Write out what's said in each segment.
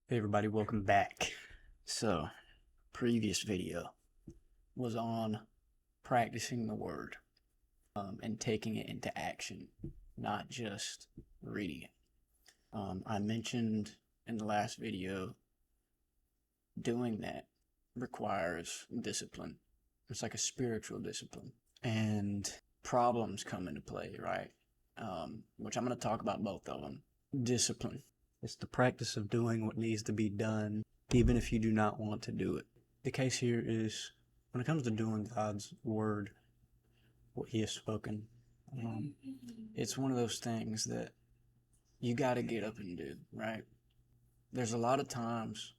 Hey everybody, welcome back. So, previous video was on practicing the word and taking it into action, not just reading it. I mentioned in the last video doing that requires discipline. It's like a spiritual discipline, and problems come into play, right? Which I'm going to talk about both of them. Discipline. It's the practice of doing what needs to be done, even if you do not want to do it. The case here is when it comes to doing God's word, what He has spoken, it's one of those things that you got to get up and do, right? There's a lot of times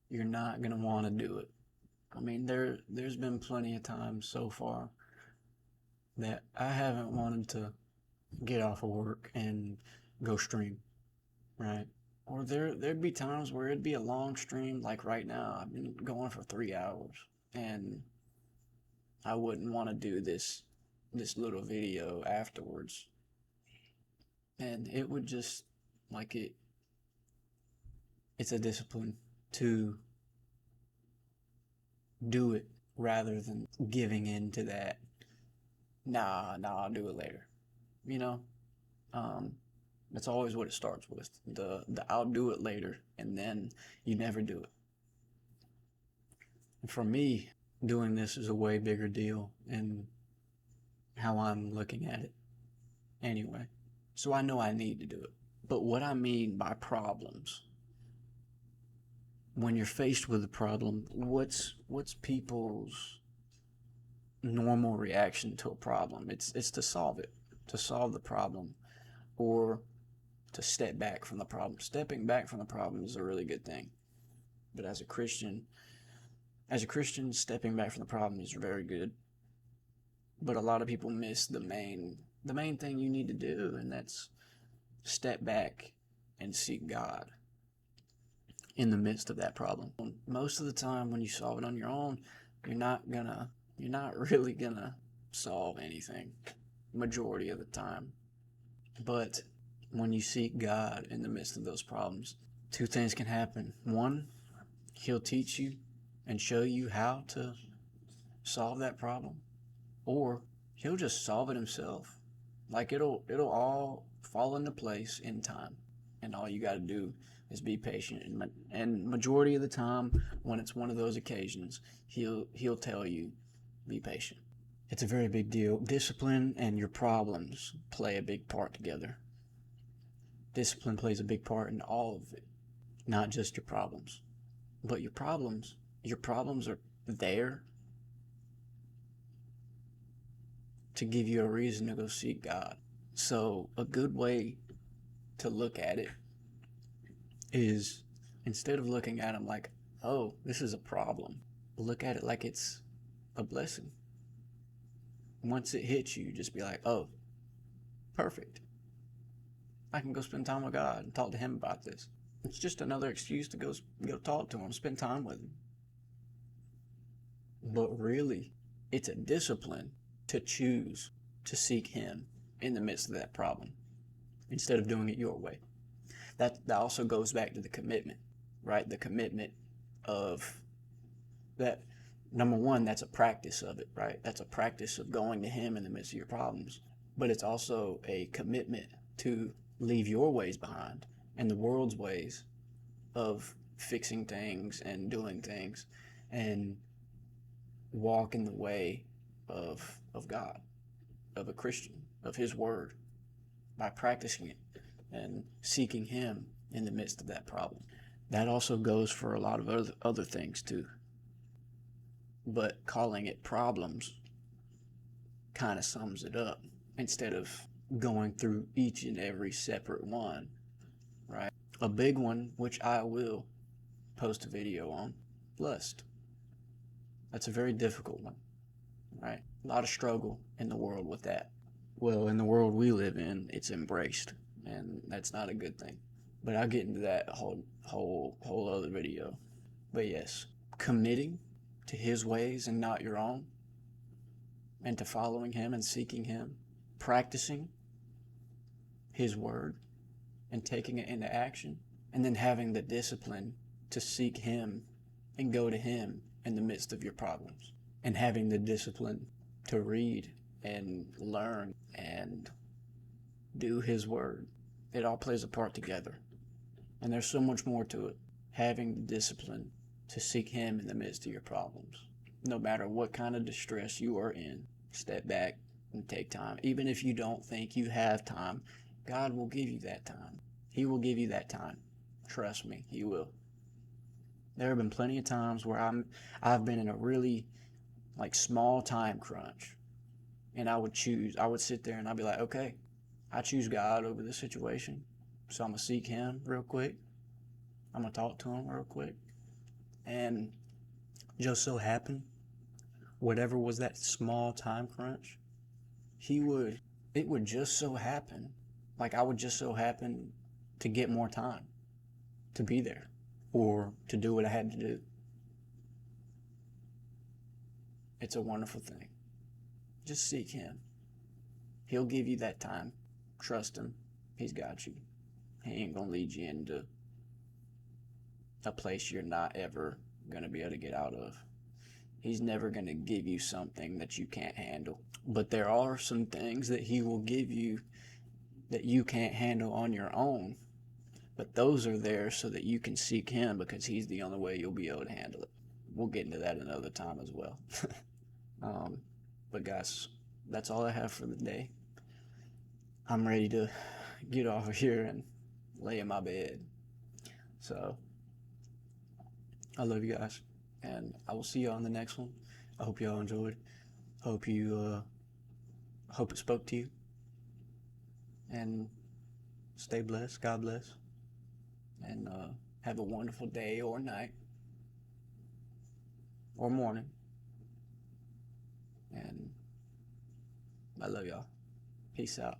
you're not going to want to do it. I mean, there's been plenty of times so far that I haven't wanted to get off of work and go stream, right? Or there'd be times where it'd be a long stream, like right now. I've been going for 3 hours, and I wouldn't want to do this little video afterwards, and it would just like it's a discipline to do it rather than giving in to that. Nah, I'll do it later. You know, that's always what it starts with. The I'll do it later, and then you never do it. And for me, doing this is a way bigger deal in how I'm looking at it anyway. So I know I need to do it. But what I mean by problems, when you're faced with a problem, what's people's normal reaction to a problem? It's to solve it, to solve the problem, or to step back from the problem. Stepping back from the problem is a really good thing. But as a Christian, stepping back from the problem is very good. But a lot of people miss the main thing you need to do, and that's step back and seek God in the midst of that problem. Most of the time when you solve it on your own, you're not really gonna solve anything majority of the time. But when you seek God in the midst of those problems, two things can happen. One, He'll teach you and show you how to solve that problem, or He'll just solve it Himself. Like it'll all fall into place in time, and all you got to do is be patient. And majority of the time, when it's one of those occasions, He'll tell you, be patient. It's a very big deal. Discipline and your problems play a big part together. Discipline plays a big part in all of it, not just your problems. But your problems are there to give you a reason to go seek God. So a good way to look at it is, instead of looking at them like, oh, this is a problem, look at it like it's a blessing. Once it hits you, just be like, oh, perfect. I can go spend time with God and talk to Him about this. It's just another excuse to go talk to Him, spend time with Him. But really, it's a discipline to choose to seek Him in the midst of that problem instead of doing it your way. That also goes back to the commitment, right? The commitment of that. Number one, that's a practice of it, right? That's a practice of going to Him in the midst of your problems. But it's also a commitment to leave your ways behind and the world's ways of fixing things and doing things, and walk in the way of God, of a Christian, of His Word, by practicing it and seeking Him in the midst of that problem. That also goes for a lot of other things too. But calling it problems kind of sums it up, instead of going through each and every separate one, right? A big one, which I will post a video on, lust. That's a very difficult one, right? A lot of struggle in the world with that. Well, in the world we live in, it's embraced, and that's not a good thing. But I'll get into that whole other video. But yes, committing to His ways and not your own, and to following Him and seeking Him, practicing His Word and taking it into action, and then having the discipline to seek Him and go to Him in the midst of your problems, and having the discipline to read and learn and do His Word. It all plays a part together. And there's so much more to it. Having the discipline to seek Him in the midst of your problems. No matter what kind of distress you are in, step back and take time. Even if you don't think you have time, God will give you that time. He will give you that time. Trust me, He will. There have been plenty of times where I've been in a really small time crunch, and I would sit there and I'd be like, okay, I choose God over this situation, so I'm gonna seek Him real quick. I'm gonna talk to Him real quick, and just so happened, whatever was that small time crunch, it would just so happen, I would just so happen to get more time to be there or to do what I had to do. It's a wonderful thing. Just seek Him. He'll give you that time. Trust Him. He's got you. He ain't gonna lead you into a place you're not ever gonna be able to get out of. He's never gonna give you something that you can't handle. But there are some things that He will give you that you can't handle on your own. But those are there so that you can seek Him, because He's the only way you'll be able to handle it. We'll get into that another time as well. But guys, that's all I have for the day. I'm ready to get off of here and lay in my bed. So, I love you guys, and I will see you on the next one. I hope y'all enjoyed. Hope it spoke to you. And stay blessed. God bless. And have a wonderful day or night or morning. And I love y'all. Peace out.